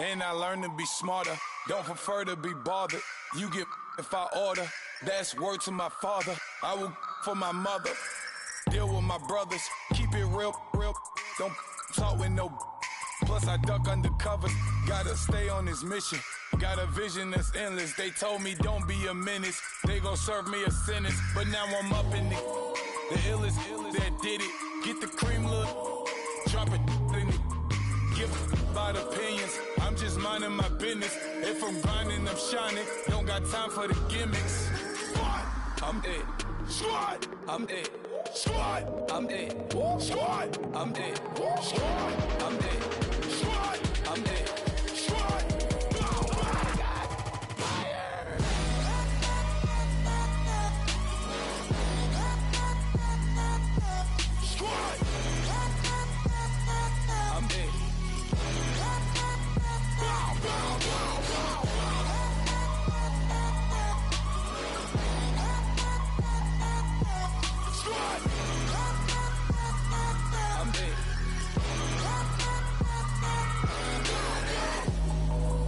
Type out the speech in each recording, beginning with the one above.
And I learned to be smarter. Don't prefer to be bothered. You get if I order. That's word to my father. I will for my mother. Deal with my brothers. Keep it real. Don't talk with no. Plus I duck undercover. Gotta stay on this mission. Got a vision that's endless. They told me don't be a menace. They gon' serve me a sentence. But now I'm up in the illest that did it. Get the cream look. Drop it in it. Give about opinions. I'm just minding my business. If I'm grinding, I'm shining. Don't got time for the gimmicks. I'm dead. Squad. I'm dead. Squad. I'm dead. Squad. I'm dead. Squad. I'm dead. Squad. I'm dead. Squad. Oh my God. Fire. Squad. I'm dead.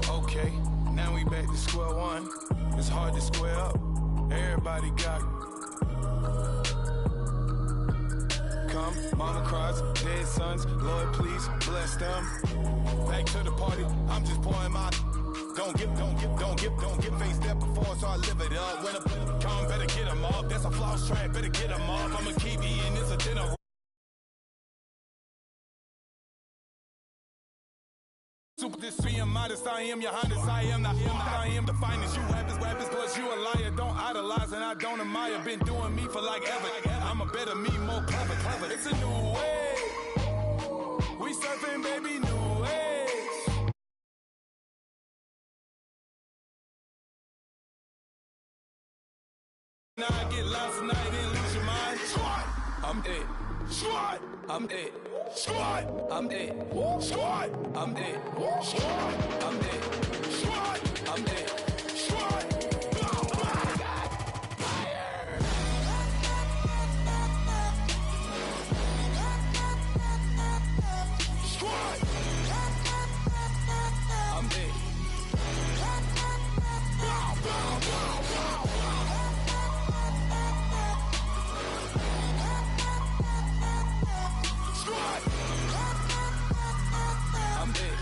Okay, now we back to square one. It's hard to square up. Everybody got come, mama cries, dead sons. Lord, please bless them. Back to the party. I'm just pouring my. Don't get face that before, so I live it up. When a come, better get them up. That's a floss track, better get them up. I'ma keep eating this a dinner. Super this being modest, I am your highness, I am not I am the finest. You rappers, plus you a liar. Don't idolize and I don't admire. Been doing me for like ever. I'm a better me, more clever. It's a new way. We surfing, baby, new ways. Now I get lost and I didn't lose your mind. Squad, I'm dead. Squad, I'm dead. Squad, I'm dead. Squad, I'm dead. Squad, I'm dead. Squad, I'm dead. Squad. Oh my God. Fire. Squad. I'm dead. I'm dead.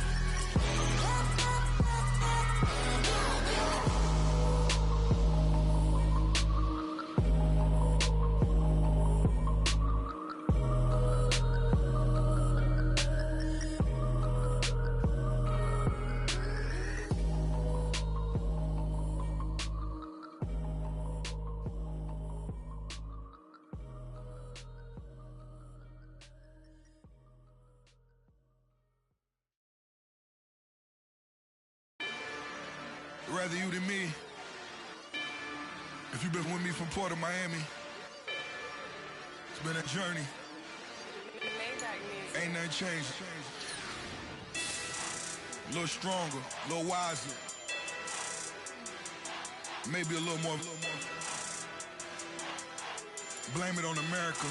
Rather you than me. If you've been with me from Port of Miami, it's been a journey. Ain't nothing changed. A little stronger, a little wiser. Maybe a little more. Blame it on America.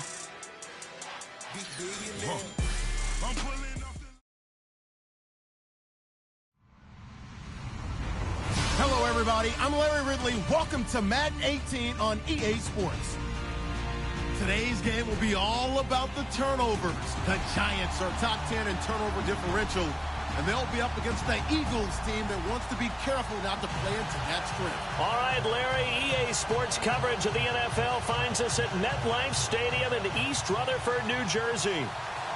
I'm pulling up. Hello, everybody. I'm Larry Ridley. Welcome to Madden 18 on EA Sports. Today's game will be all about the turnovers. The Giants are top 10 in turnover differential, and they'll be up against the Eagles team that wants to be careful not to play into that strength. All right, Larry, EA Sports coverage of the NFL finds us at MetLife Stadium in East Rutherford, New Jersey.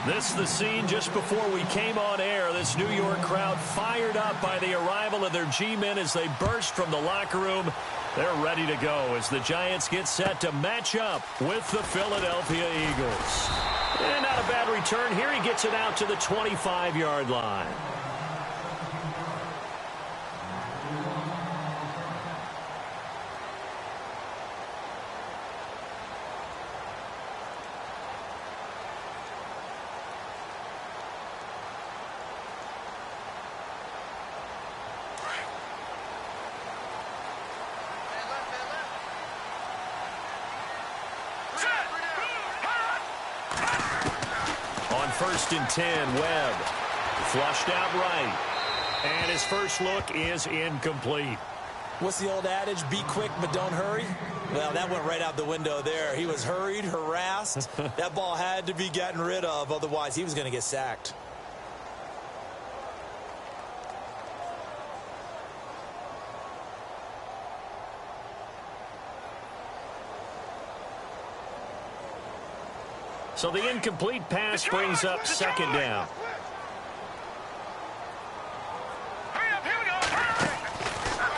This is the scene just before we came on air. This New York crowd fired up by the arrival of their G-men as they burst from the locker room. They're ready to go as the Giants get set to match up with the Philadelphia Eagles. And not a bad return. Here he gets it out to the 25-yard line. On 1st and 10, Webb. Flushed out right. And his first look is incomplete. What's the old adage? Be quick, but don't hurry. Well, that went right out the window there. He was hurried, harassed. That ball had to be gotten rid of. Otherwise, he was going to get sacked. So the incomplete pass brings up second down.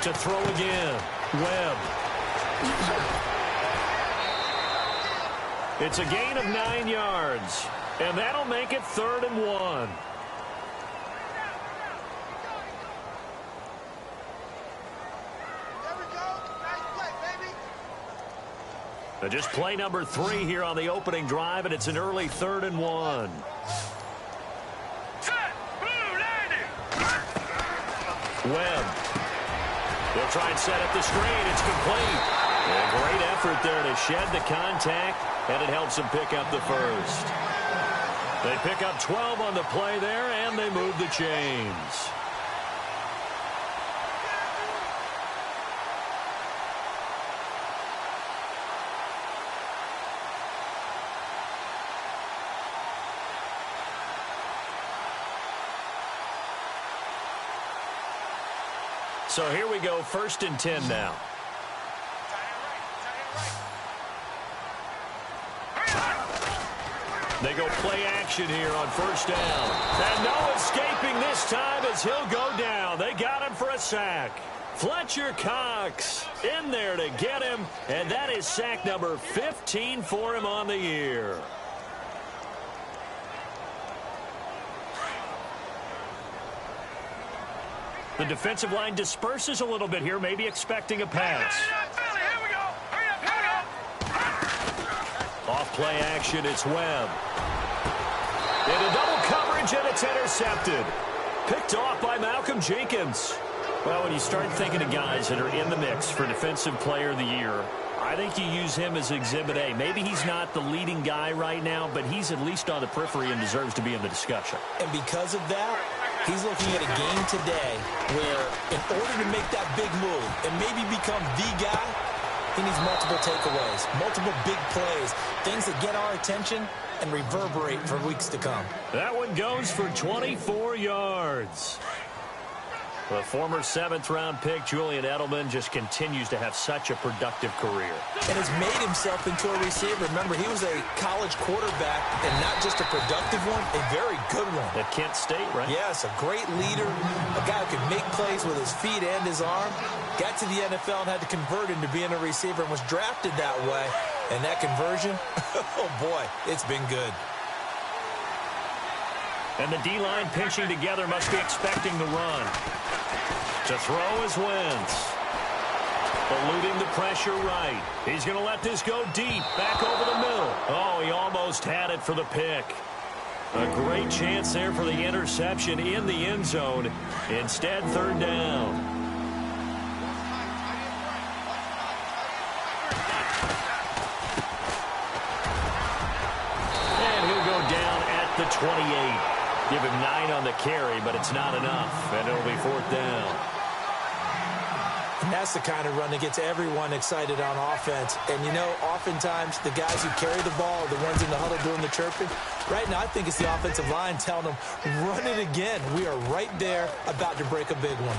To throw again, Webb. It's a gain of 9 yards, and that'll make it 3rd and 1. Just play number 3 here on the opening drive, and it's an early 3rd and 1. Webb. They'll try and set up the screen. It's complete. A great effort there to shed the contact, and it helps them pick up the first. They pick up 12 on the play there, and they move the chains. So here we go, 1st and 10 now. They go play action here on 1st down. And no escaping this time as he'll go down. They got him for a sack. Fletcher Cox in there to get him, and that is sack number 15 for him on the year. The defensive line disperses a little bit here, maybe expecting a pass. Off play action, it's Webb. Into double coverage, and it's intercepted. Picked off by Malcolm Jenkins. Well, when you start thinking of guys that are in the mix for Defensive Player of the Year, I think you use him as Exhibit A. Maybe he's not the leading guy right now, but he's at least on the periphery and deserves to be in the discussion. And because of that, he's looking at a game today where in order to make that big move and maybe become the guy, he needs multiple takeaways, multiple big plays, things that get our attention and reverberate for weeks to come. That one goes for 24 yards. The former 7th-round pick, Julian Edelman, just continues to have such a productive career. And has made himself into a receiver. Remember, he was a college quarterback, and not just a productive one, a very good one. At Kent State, right? Yes, a great leader, a guy who could make plays with his feet and his arm. Got to the NFL and had to convert into being a receiver and was drafted that way. And that conversion, oh boy, it's been good. And the D-line pinching together, must be expecting the run. To throw is Wentz. Eluding the pressure right. He's going to let this go deep, back over the middle. Oh, he almost had it for the pick. A great chance there for the interception in the end zone. Instead, 3rd down. And he'll go down at the 28. Give him 9 on the carry, but it's not enough, and it'll be 4th down. And that's the kind of run that gets everyone excited on offense. And, you know, oftentimes the guys who carry the ball are the ones in the huddle doing the chirping. Right now, I think it's the offensive line telling them, run it again. We are right there about to break a big one.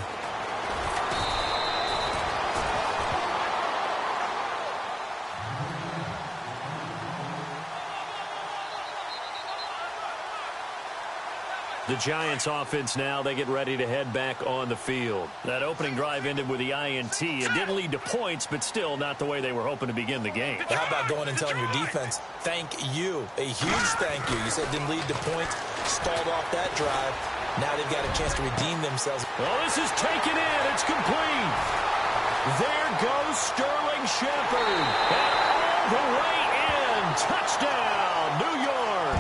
The Giants offense now, they get ready to head back on the field. That opening drive ended with the INT. It didn't lead to points, but still not the way they were hoping to begin the game. How about going and telling your defense, thank you, a huge thank you. You said it didn't lead to points, stalled off that drive. Now they've got a chance to redeem themselves. Well, this is taken in. It's complete. There goes Sterling Shepard. And all the way in. Touchdown, New York.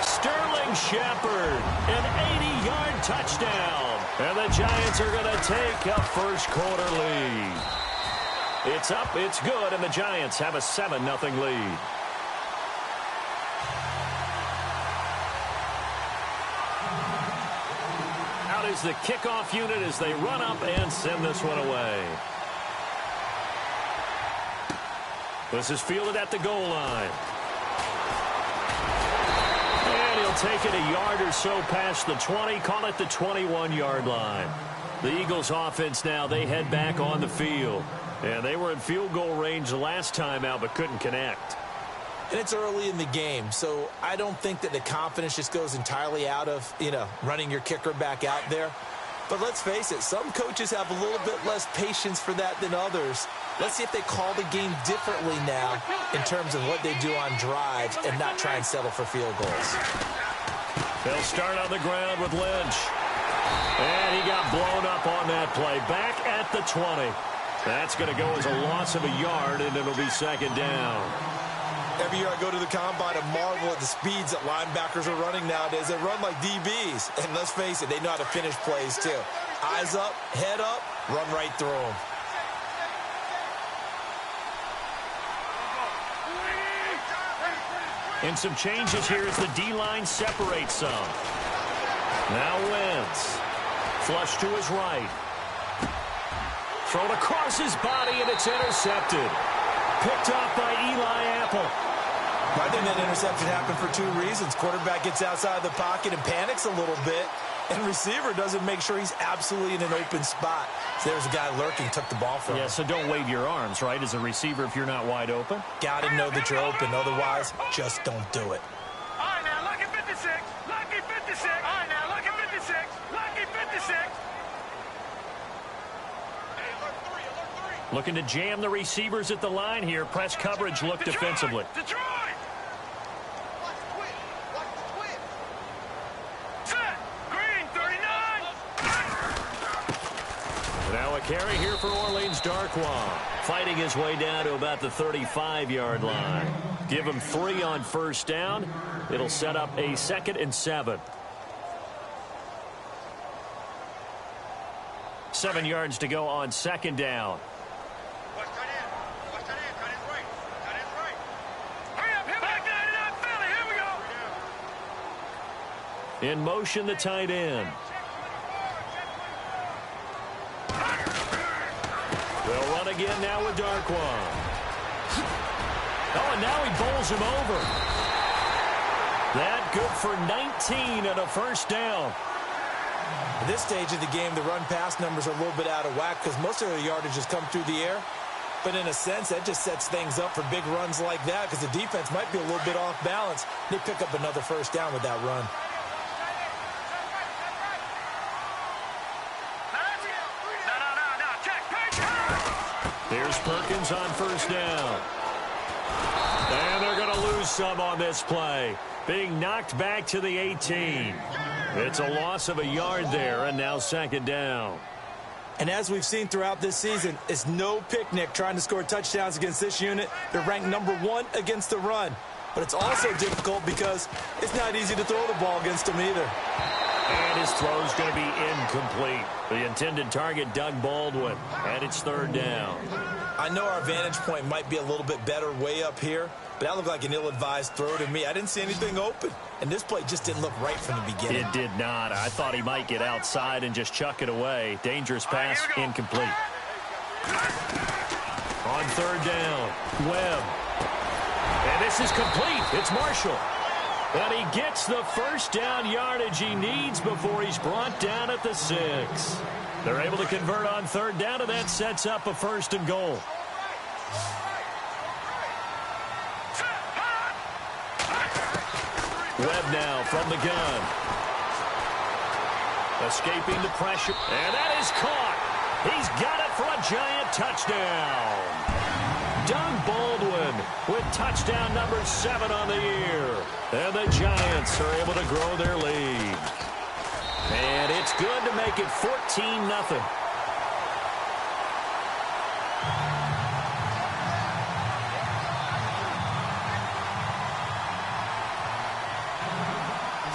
Sterling Shepard, an 80-yard touchdown. And the Giants are going to take a first-quarter lead. It's up, it's good, and the Giants have a 7-0 lead. Out is the kickoff unit as they run up and send this one away. This is fielded at the goal line. And he'll take it a yard or so past the 20, call it the 21-yard line. The Eagles offense now, they head back on the field. And they were in field goal range the last time out but couldn't connect. And it's early in the game, so I don't think that the confidence just goes entirely out of, running your kicker back out there. But let's face it, some coaches have a little bit less patience for that than others. Let's see if they call the game differently now in terms of what they do on drives and not try and settle for field goals. They'll start on the ground with Lynch. And he got blown up on that play. Back at the 20. That's going to go as a loss of a yard, and it'll be second down. Every year I go to the combine and marvel at the speeds that linebackers are running nowadays. They run like DBs. And let's face it, they know how to finish plays too. Eyes up, head up, run right through them. And some changes here as the D-line separates some. Now Wentz. Flush to his right. Thrown across his body, and it's intercepted. Picked off by Eli Apple. I think that interception happened for two reasons. Quarterback gets outside the pocket and panics a little bit, and receiver doesn't make sure he's absolutely in an open spot. So there's a guy lurking, took the ball from him. Yeah, so don't wave your arms, right, as a receiver if you're not wide open? Got to know that you're open. Otherwise, just don't do it. All right, now, lucky 56. Lucky 56. All right, now, lucky 56. Lucky 56. Looking to jam the receivers at the line here. Press coverage look defensively. Detroit! Set! Green, 39! Now a carry here for Orleans Darkwa. Fighting his way down to about the 35-yard line. Give him 3 on first down. It'll set up a 2nd and 7. 7 yards to go on second down. In motion, the tight end. They'll run again now with Darkwa. Oh, and now he bowls him over. That good for 19 and a first down. At this stage of the game, the run-pass numbers are a little bit out of whack because most of their yardage has come through the air. But in a sense, that just sets things up for big runs like that because the defense might be a little bit off balance. They pick up another first down with that run. Here's Perkins on first down. And they're going to lose some on this play. Being knocked back to the 18. It's a loss of a yard there, and now second down. And as we've seen throughout this season, it's no picnic trying to score touchdowns against this unit. They're ranked number 1 against the run. But it's also difficult because it's not easy to throw the ball against them either. And his throw's going to be incomplete. The intended target, Doug Baldwin, and it's third down. I know our vantage point might be a little bit better way up here, but that looked like an ill-advised throw to me. I didn't see anything open, and this play just didn't look right from the beginning. It did not. I thought he might get outside and just chuck it away. Dangerous pass, incomplete. On third down, Webb. And this is complete. It's Marshall. And he gets the first down yardage he needs before he's brought down at the 6. They're able to convert on third down, and that sets up a 1st and goal. Webb now from the gun. Escaping the pressure. And that is caught. He's got it for a giant touchdown. Doug Baldwin with touchdown number 7 on the year. And the Giants are able to grow their lead. And it's good to make it 14-0.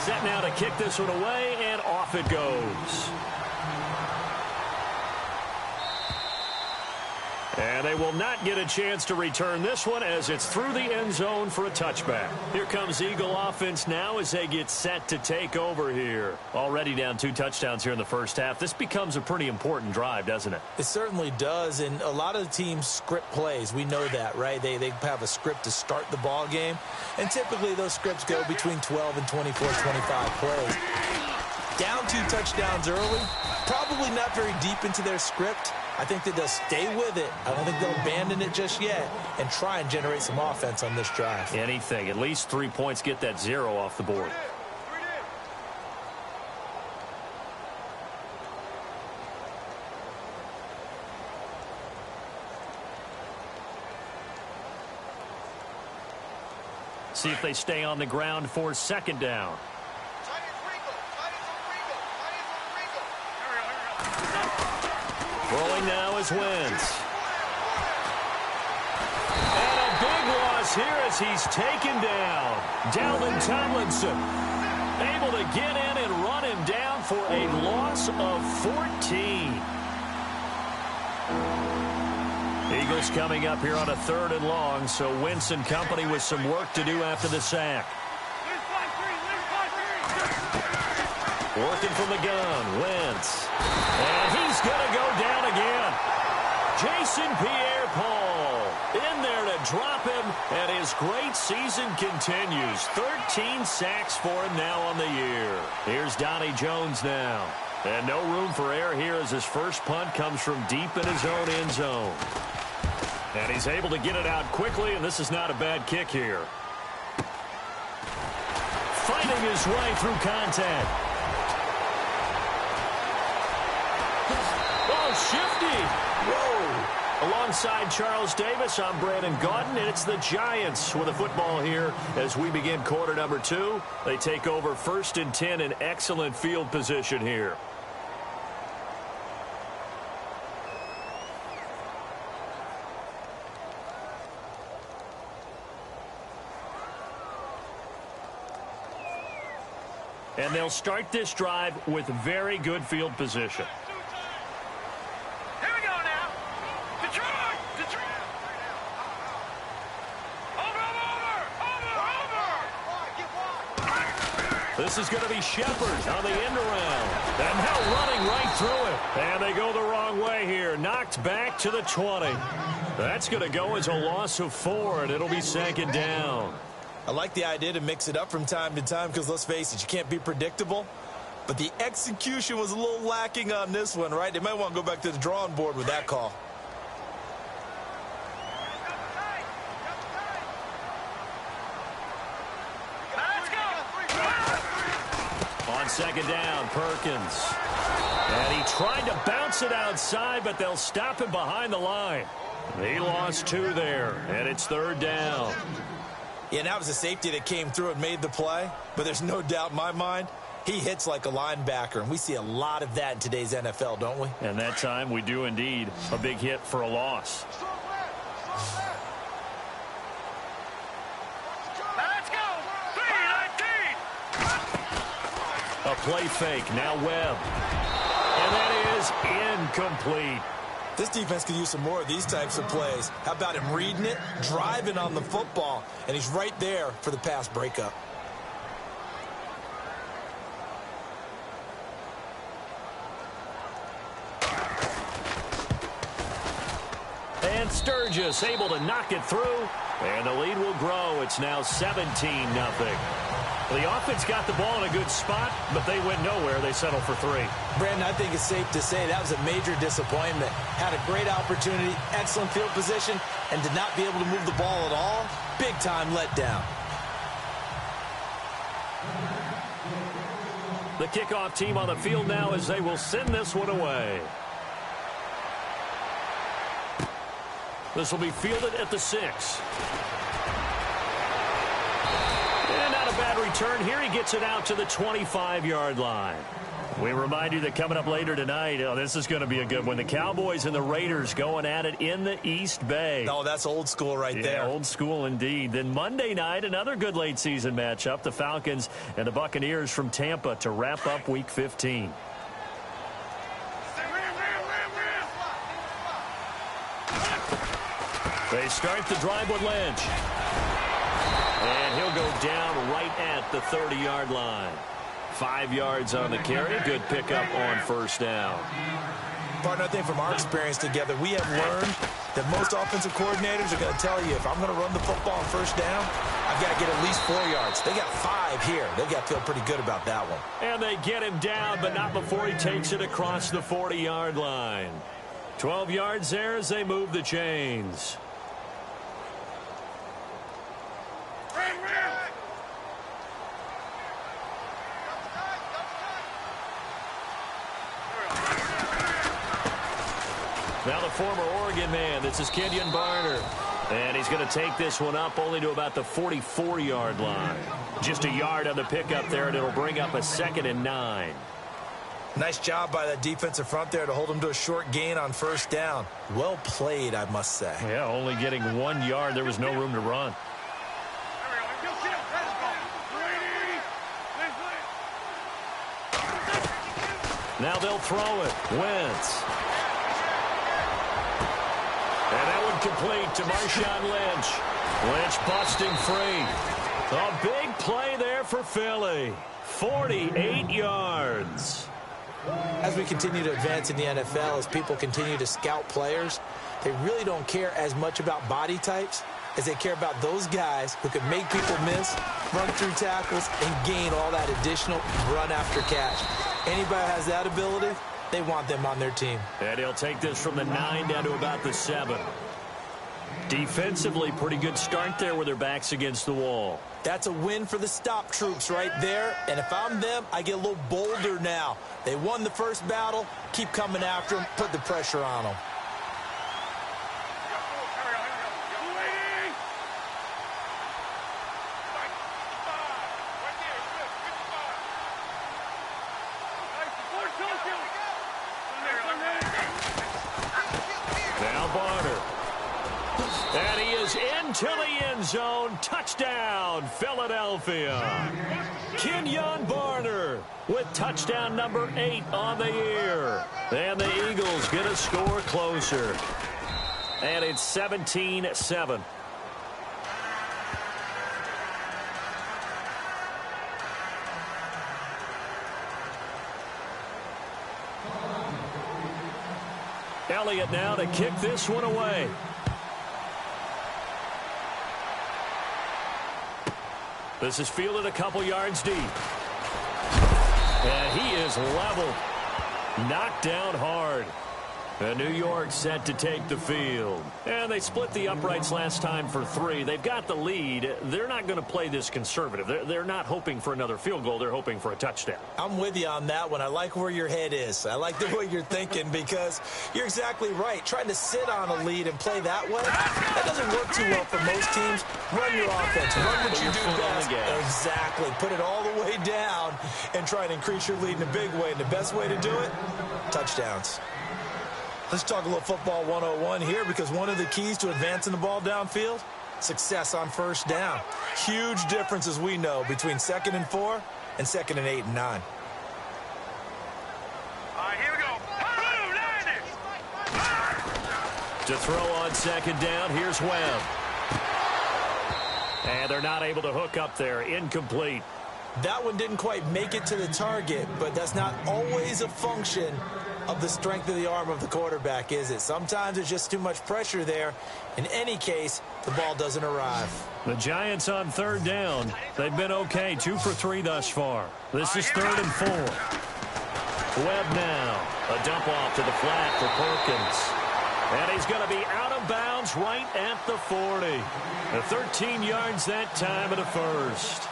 Set now to kick this one away, and off it goes. And And they will not get a chance to return this one as it's through the end zone for a touchback. Here comes Eagle offense now as they get set to take over here. Already down 2 touchdowns here in the first half. This becomes a pretty important drive, doesn't it? It certainly does, and a lot of the teams script plays. We know that, right? They have a script to start the ball game, and typically those scripts go between 12 and 24, 25 plays. Down 2 touchdowns early, probably not very deep into their script. I think that they'll stay with it. I don't think they'll abandon it just yet and try and generate some offense on this drive. Anything. At least 3 points, get that 0 off the board. See if they stay on the ground for second down. Rolling now is Wentz. And a big loss here as he's taken down. Dalvin Tomlinson able to get in and run him down for a loss of 14. Eagles coming up here on a 3rd and long, so Wentz and company with some work to do after the sack. Working from the gun, Wentz. And he's going to go down again. Jason Pierre-Paul in there to drop him, and his great season continues. 13 sacks for him now on the year. Here's Donnie Jones now. And no room for error here as his first punt comes from deep in his own end zone. And he's able to get it out quickly, and this is not a bad kick here. Fighting his way through contact. Shifty. Whoa. Alongside Charles Davis, I'm Brandon Gaudin, and it's the Giants with the football here as we begin quarter number 2. They take over 1st and 10 in excellent field position here. And they'll start this drive with very good field position. This is going to be Shepard on the end around. And now running right through it. And they go the wrong way here. Knocked back to the 20. That's going to go as a loss of 4, and it'll be 2nd down. I like the idea to mix it up from time to time because, let's face it, you can't be predictable. But the execution was a little lacking on this one, right? They might want to go back to the drawing board with that call. On 2nd down, Perkins. And he tried to bounce it outside, but they'll stop him behind the line. He lost 2 there, and it's 3rd down. Yeah, that was a safety that came through and made the play, but there's no doubt in my mind he hits like a linebacker, and we see a lot of that in today's NFL, don't we? And that time we do indeed. A big hit for a loss. Let's go! 3-19! A play fake, now Webb. And that is incomplete. This defense could use some more of these types of plays. How about him reading it, driving on the football, and he's right there for the pass breakup. And Sturgis able to knock it through, and the lead will grow. It's now 17-0. The offense got the ball in a good spot, but they went nowhere. They settled for 3. Brandon, I think it's safe to say that was a major disappointment. Had a great opportunity, excellent field position, and did not be able to move the ball at all. Big-time letdown. The kickoff team on the field now as they will send this one away. This will be fielded at the 6. And not a bad return here. He gets it out to the 25-yard line. We remind you that coming up later tonight, this is going to be a good one. The Cowboys and the Raiders going at it in the East Bay. Oh, that's old school right there. Old school indeed. Then Monday night, another good late season matchup. The Falcons and the Buccaneers from Tampa to wrap up Week 15. They start the drive with Lynch. And he'll go down right at the 30-yard line. 5 yards on the carry. Good pickup on first down. Partner, I think from our experience together, we have learned that most offensive coordinators are going to tell you, if I'm going to run the football on first down, I've got to get at least 4 yards. They got 5 here. They've got to feel pretty good about that one. And they get him down, but not before he takes it across the 40-yard line. 12 yards there as they move the chains. Now the former Oregon man, this is Kenyon Barner. And he's going to take this one up only to about the 44-yard line. Just a yard on the pickup there, and it'll bring up a 2nd and 9. Nice job by that defensive front there to hold him to a short gain on first down. Well played, I must say. Yeah, only getting 1 yard. There was no room to run. Now they'll throw it. Wentz. And that one complete to Marshawn Lynch. Lynch busting free. A big play there for Philly. 48 yards. As we continue to advance in the NFL, as people continue to scout players, they really don't care as much about body types as they care about those guys who can make people miss, run through tackles, and gain all that additional run after catch. Anybody who has that ability, they want them on their team. And he'll take this from the 9 down to about the 7. Defensively, pretty good start there with their backs against the wall. That's a win for the stop troops right there. And if I'm them, I get a little bolder now. They won the first battle. Keep coming after them. Put the pressure on them. Now Barner. And he is into the end zone. Touchdown, Philadelphia. Kenyon Barner with touchdown number 8 on the year. And the Eagles get a score closer. And it's 17-7. Elliott now to kick this one away. This is fielded a couple yards deep. And he is leveled. Knocked down hard. And New York set to take the field. And they split the uprights last time for 3. They've got the lead. They're not going to play this conservative. They're not hoping for another field goal. They're hoping for a touchdown. I'm with you on that one. I like where your head is. I like the way you're thinking because you're exactly right. Trying to sit on a lead and play that way, that doesn't work too well for most teams. Run your offense. Run what you do best. Exactly. Put it all the way down and try and increase your lead in a big way. And the best way to do it, touchdowns. Let's talk a little football 101 here because one of the keys to advancing the ball downfield, success on first down. Huge difference, as we know, between 2nd and 4 and 2nd and 8 and 9. All right, here we go. To throw on 2nd down, here's Webb. And they're not able to hook up there. Incomplete. That one didn't quite make it to the target, but that's not always a function of the strength of the arm of the quarterback, is it? Sometimes there's just too much pressure there. In any case, the ball doesn't arrive. The Giants on 3rd down. They've been okay, 2 for 3 thus far. This is 3rd and 4. Webb now. A dump off to the flat for Perkins. And he's going to be out of bounds right at the 40. 13 yards that time of the first.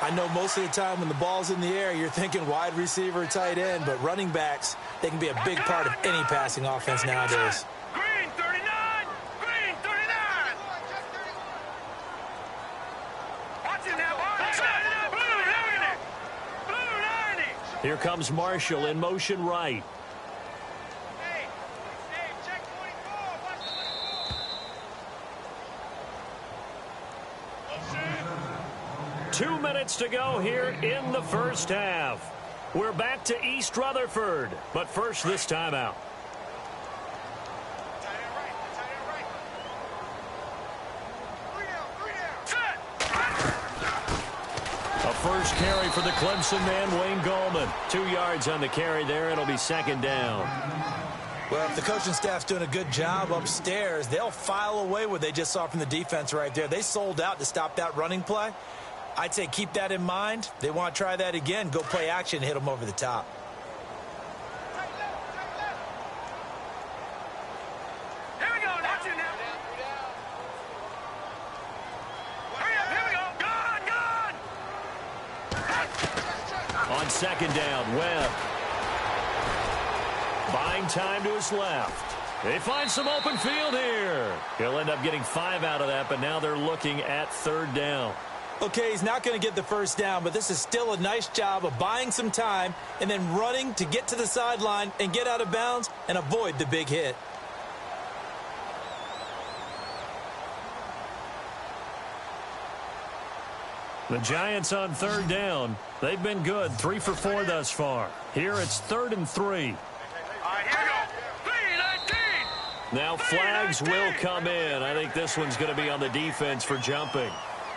I know most of the time when the ball's in the air, you're thinking wide receiver, tight end, but running backs, they can be a big part of any passing offense nowadays. Green 39! Green 39! Watch it now, boy! Blue 90! Blue 90! Here comes Marshall in motion right. Hey, check 24. Watch the 2 minutes to go here in the first half. We're back to East Rutherford, but first this timeout. first carry for the Clemson man, Wayne Gallman. 2 yards on the carry there. It'll be second down. Well, if the coaching staff's doing a good job upstairs, they'll file away what they just saw from the defense right there. They sold out to stop that running play. I'd say keep that in mind. They want to try that again. Go play action, hit them over the top. Here we go. Watch it now. Hurry up. Here we go. Gone. On second down, Webb. Buying time to his left. They find some open field here. He'll end up getting 5 out of that, but now they're looking at third down. Okay, he's not going to get the first down, but this is still a nice job of buying some time and then running to get to the sideline and get out of bounds and avoid the big hit. The Giants on third down. They've been good, 3 for 4 thus far. Here it's 3rd and 3. All right, here we go. 3-19. Now flags will come in. I think this one's going to be on the defense for jumping.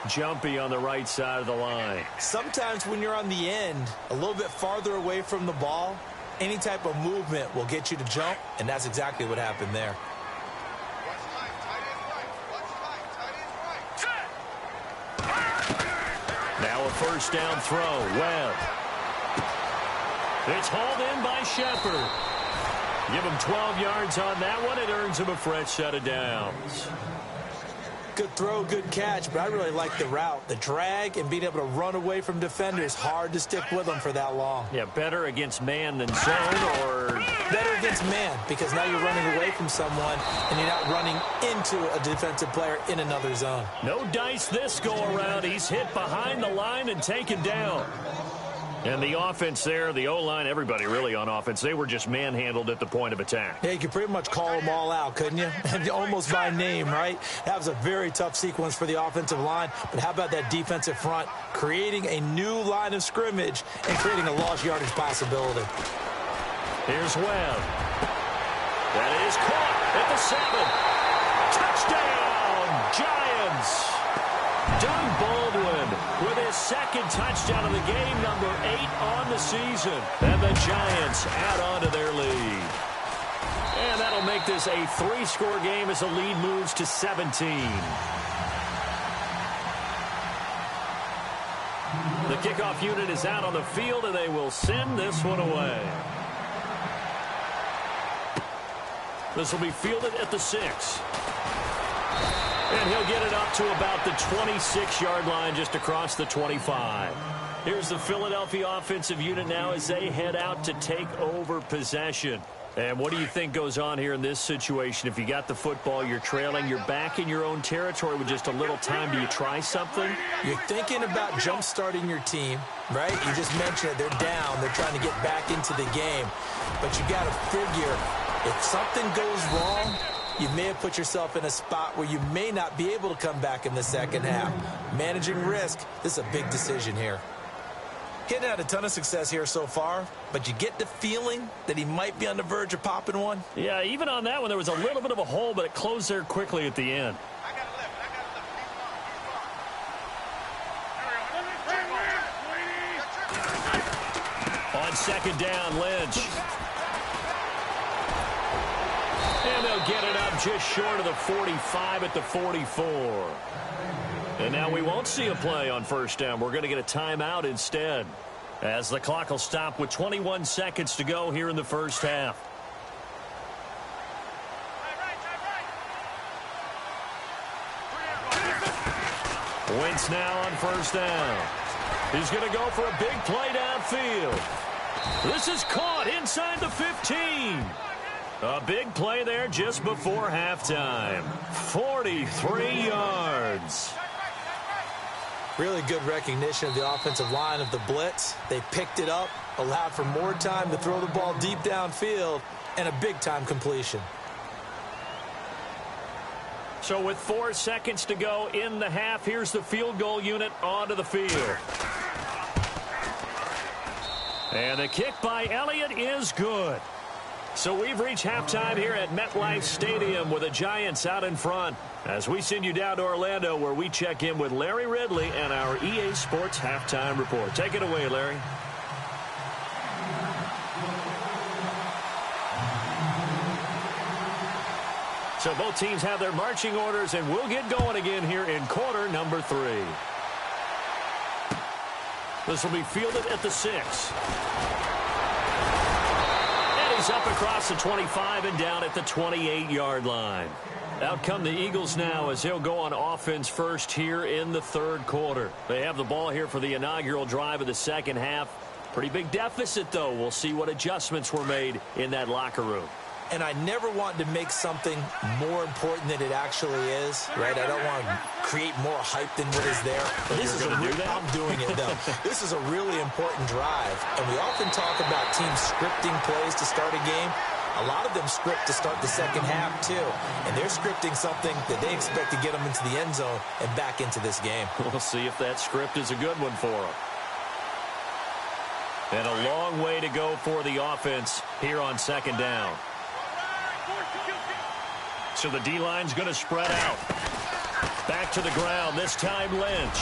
Jumpy on the right side of the line. Sometimes when you're on the end, a little bit farther away from the ball, any type of movement will get you to jump, and that's exactly what happened there. Now a first down throw. Webb. It's hauled in by Shepard. Give him 12 yards on that one. It earns him a fresh set of downs. Good throw, good catch, but I really like the route. The drag and being able to run away from defenders, hard to stick with them for that long. Yeah, better against man than zone, or better against man, because now you're running away from someone and you're not running into a defensive player in another zone. No dice this go around. He's hit behind the line and taken down. And the offense there, the O-line, everybody really on offense, they were just manhandled at the point of attack. Yeah, you could pretty much call them all out, couldn't you? Almost by name, right? That was a very tough sequence for the offensive line. But how about that defensive front creating a new line of scrimmage and creating a lost yardage possibility? Here's Webb. That is caught at the 7. Touchdown, Giants. Doug Baldwin with his second touchdown of the game, number 8 on the season. And the Giants add on to their lead. And that'll make this a 3-score game as the lead moves to 17. The kickoff unit is out on the field, and they will send this one away. This will be fielded at the 6. And he'll get it up to about the 26-yard line, just across the 25. Here's the Philadelphia offensive unit now as they head out to take over possession. And what do you think goes on here in this situation? If you got the football, you're trailing, you're back in your own territory with just a little time. Do you try something? You're thinking about jump-starting your team, right? You just mentioned it. They're down. They're trying to get back into the game. But you got to figure, if something goes wrong, you may have put yourself in a spot where you may not be able to come back in the second half. Managing risk, this is a big decision here. He hadn't had a ton of success here so far, but you get the feeling that he might be on the verge of popping one. Yeah, even on that one, there was a little bit of a hole, but it closed there quickly at the end. On second down, Lynch. And they'll get it up just short of the 45 at the 44. And now we won't see a play on first down. We're going to get a timeout instead, as the clock will stop with 21 seconds to go here in the first half. Wentz now on first down. He's going to go for a big play downfield. This is caught inside the 15. A big play there just before halftime. 43 yards. Really good recognition of the offensive line of the blitz. They picked it up, allowed for more time to throw the ball deep downfield, and a big-time completion. So with 4 seconds to go in the half, here's the field goal unit onto the field. And the kick by Elliott is good. So we've reached halftime here at MetLife Stadium with the Giants out in front. As we send you down to Orlando, where we check in with Larry Ridley and our EA Sports Halftime Report. Take it away, Larry. So both teams have their marching orders, and we'll get going again here in quarter number 3. This will be fielded at the 6. And he's up across the 25 and down at the 28-yard line. Out come the Eagles now as they'll go on offense first here in the third quarter. They have the ball here for the inaugural drive of the second half. Pretty big deficit, though. We'll see what adjustments were made in that locker room. And I never want to make something more important than it actually is, right? I don't want to create more hype than what is there. But this is I'm doing it, though. This is a really important drive. And we often talk about teams scripting plays to start a game. A lot of them script to start the second half, too. And they're scripting something that they expect to get them into the end zone and back into this game. We'll see if that script is a good one for them. And a long way to go for the offense here on second down. So the D-line's going to spread out. Back to the ground, this time Lynch.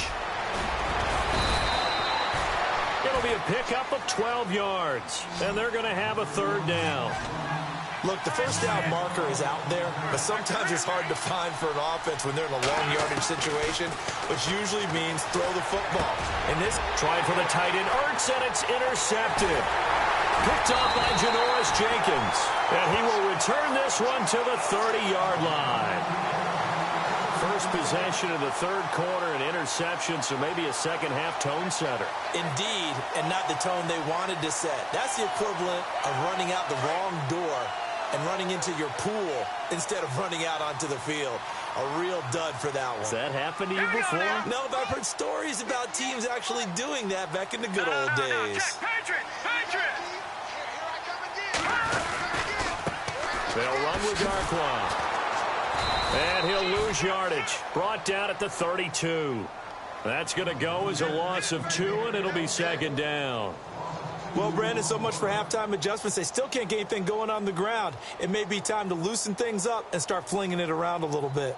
It'll be a pickup of 12 yards, and they're going to have a third down. Look, the first down marker is out there, but sometimes it's hard to find for an offense when they're in a long yardage situation, which usually means throw the football. And this trying for the tight end, Ertz, and it's intercepted. Picked off by Janoris Jenkins. And he will return this one to the 30-yard line. First possession of the third quarter, an interception, so maybe a second-half tone setter. Indeed, and not the tone they wanted to set. That's the equivalent of running out the wrong door and running into your pool instead of running out onto the field. A real dud for that one. Has that happened to you before? No, but I've heard stories about teams actually doing that back in the good old days. They'll run with Darkwa. And he'll lose yardage. Brought down at the 32. That's going to go as a loss of 2, and it'll be second down. Well, Brandon, so much for halftime adjustments. They still can't get anything going on the ground. It may be time to loosen things up and start flinging it around a little bit.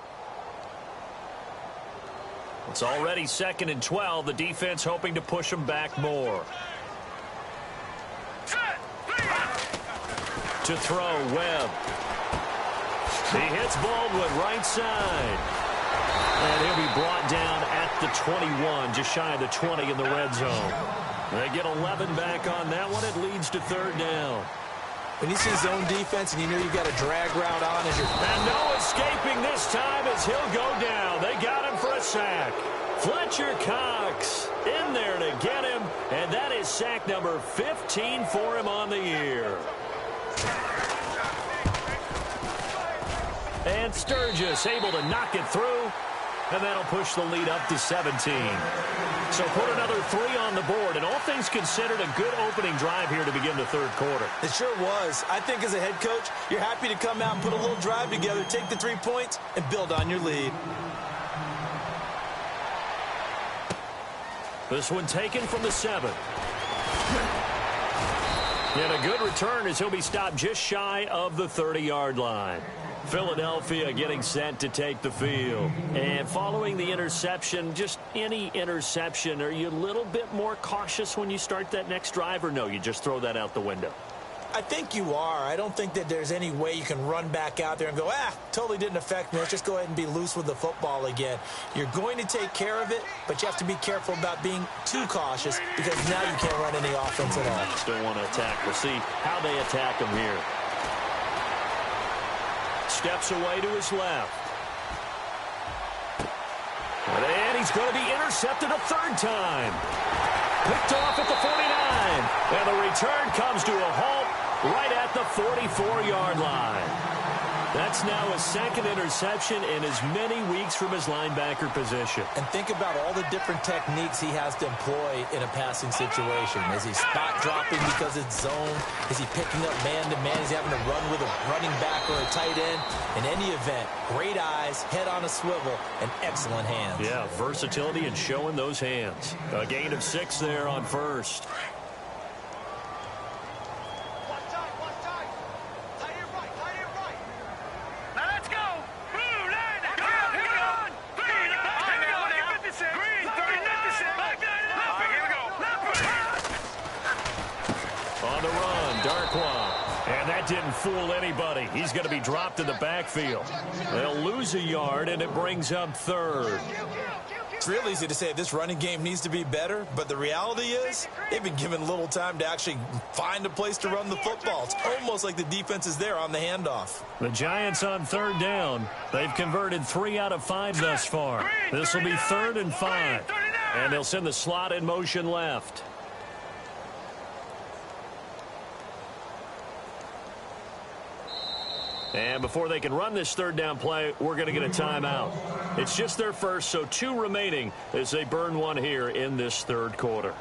It's already 2nd and 12. The defense hoping to push them back more. To throw, Webb. He hits Baldwin right side. And he'll be brought down at the 21, just shy of the 20 in the red zone. They get 11 back on that one. It leads to third down. When you see zone defense and you know you've got a drag route on as you're... And no escaping this time as he'll go down. They got him for a sack. Fletcher Cox in there to get him. And that is sack number 15 for him on the year. And Sturgis able to knock it through. And that'll push the lead up to 17. So put another 3 on the board. And all things considered, a good opening drive here to begin the third quarter. It sure was. I think as a head coach, you're happy to come out and put a little drive together, take the 3 points, and build on your lead. This one taken from the 7. And a good return as he'll be stopped just shy of the 30-yard line. Philadelphia getting set to take the field. And following the interception, just any interception, are you a little bit more cautious when you start that next drive, or no, you just throw that out the window? I think you are. I don't think that there's any way you can run back out there and go, totally didn't affect me. Let's just go ahead and be loose with the football again. You're going to take care of it, but you have to be careful about being too cautious because now you can't run any offense at all. Still want to attack. We'll see how they attack him here. Steps away to his left. And he's going to be intercepted a third time. Picked off at the 49. And the return comes to a halt right at the 44-yard line. That's now a second interception in as many weeks from his linebacker position. And think about all the different techniques he has to employ in a passing situation. Is he spot dropping because it's zone? Is he picking up man-to-man? Is he having to run with a running back or a tight end? In any event, great eyes, head on a swivel, and excellent hands. Yeah, versatility and showing those hands. A gain of 6 there on first. And that didn't fool anybody. He's going to be dropped in the backfield. They'll lose a yard, and it brings up third. It's real easy to say this running game needs to be better, but the reality is they've been given little time to actually find a place to run the football. It's almost like the defense is there on the handoff. The Giants on third down. They've converted 3 out of 5 thus far. This will be 3rd and 5. And they'll send the slot in motion left. And before they can run this 3rd down play, we're going to get a timeout. It's just their first, so 2 remaining as they burn one here in this 3rd quarter.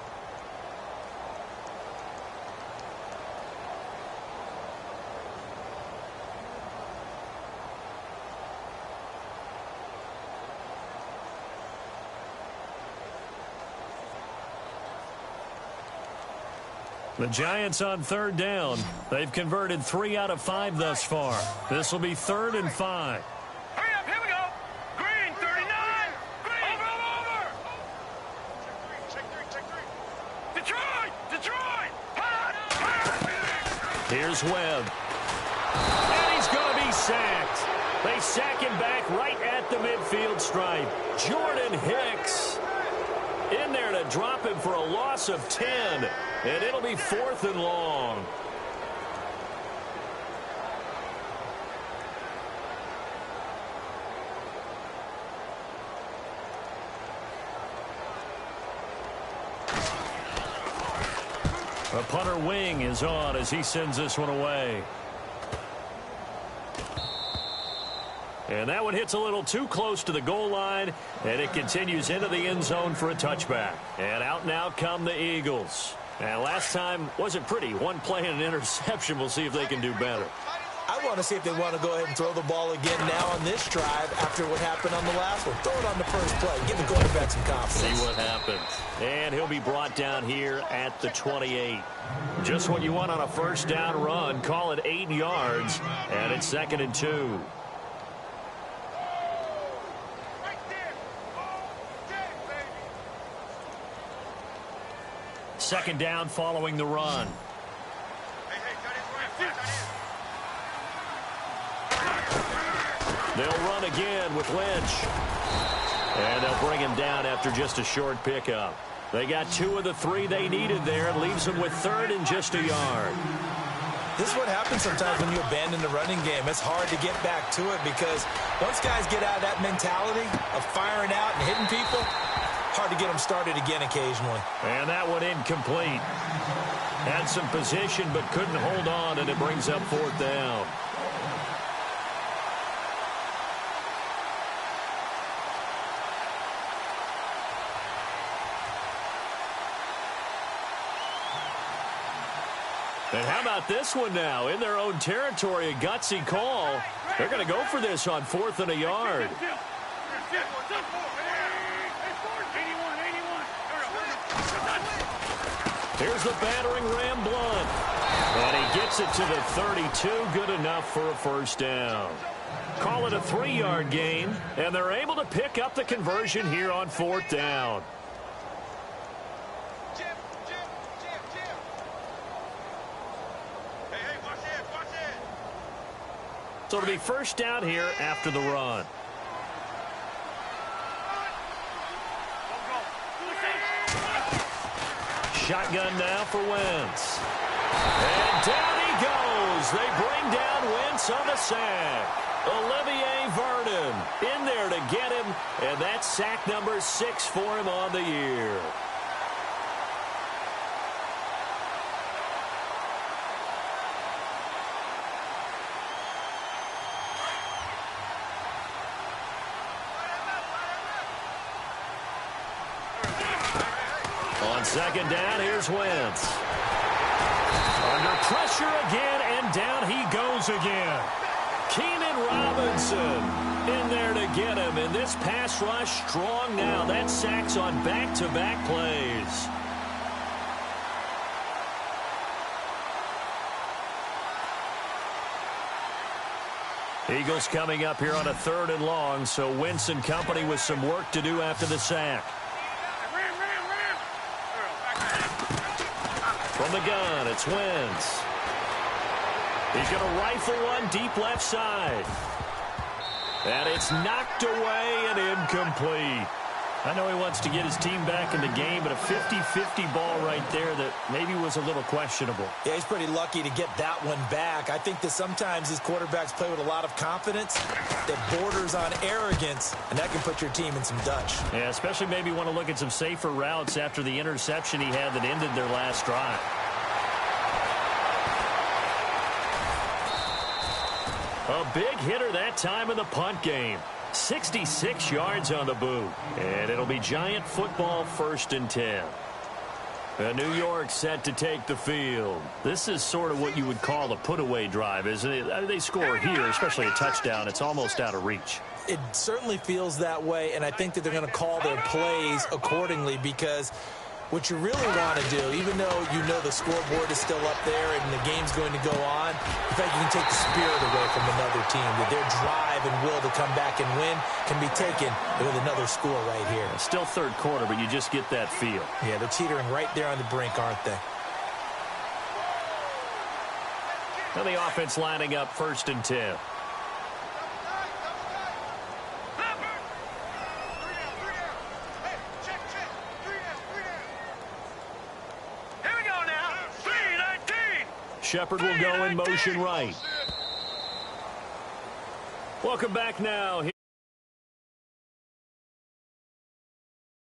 The Giants on 3rd down. They've converted 3 out of 5 thus far. This will be 3rd and 5. Hurry up, here we go. Green, 39. Green. Over. Check 3. Detroit. Here's Webb. And he's going to be sacked. They sack him back right at the midfield stripe. Jordan Hicks in there to drop him for a loss of 10. And it'll be 4th and long. The punter wing is on as he sends this one away. And that one hits a little too close to the goal line, and it continues into the end zone for a touchback. And out now come the Eagles. And last time wasn't pretty. One play and an interception. We'll see if they can do better. I want to see if they want to go ahead and throw the ball again now on this drive after what happened on the last one. Throw it on the first play. Give the quarterback some confidence. See what happens. And he'll be brought down here at the 28. Just what you want on a 1st down run. Call it 8 yards. And it's 2nd and 2. Second down following the run. They'll run again with Lynch. And they'll bring him down after just a short pickup. They got 2 of the 3 they needed there. It leaves them with 3rd and just a yard. This is what happens sometimes when you abandon the running game. It's hard to get back to it because once guys get out of that mentality of firing out and hitting people, hard to get them started again occasionally. And that one incomplete. Had some position but couldn't hold on, and it brings up 4th down. And how about this one now? In their own territory, a gutsy call. They're going to go for this on 4th and a yard. Here's the battering ram Blunt. And he gets it to the 32. Good enough for a 1st down. Call it a 3-yard gain, and they're able to pick up the conversion here on 4th down. So it'll be 1st down here after the run. Shotgun now for Wentz. And down he goes. They bring down Wentz on the sack. Olivier Vernon in there to get him. And that's sack number 6 for him on the year. On 2nd down, here's Wentz. Under pressure again, and down he goes again. Keenan Robinson in there to get him, and this pass rush strong now. That sacks on back-to-back plays. Eagles coming up here on a 3rd and long, so Wentz and company with some work to do after the sack. From the gun, it's Wentz. He's going to rifle one deep left side. And it's knocked away and incomplete. I know he wants to get his team back in the game, but a 50-50 ball right there that maybe was a little questionable. Yeah, he's pretty lucky to get that one back. I think that sometimes these quarterbacks play with a lot of confidence that borders on arrogance, and that can put your team in some Dutch. Yeah, especially maybe want to look at some safer routes after the interception he had that ended their last drive. A big hitter that time in the punt game. 66 yards on the boot. And it'll be Giant football 1st and 10. New York set to take the field. This is sort of what you would call a put-away drive, isn't it? They score here, especially a touchdown. It's almost out of reach. It certainly feels that way, and I think that they're going to call their plays accordingly because what you really want to do, even though you know the scoreboard is still up there and the game's going to go on, in fact, you can take the spirit away from another team. That their drive and will to come back and win can be taken with another score right here. It's still 3rd quarter, but you just get that feel. Yeah, they're teetering right there on the brink, aren't they? Now the offense lining up 1st and 10. Shepard will go in motion right. Welcome back now.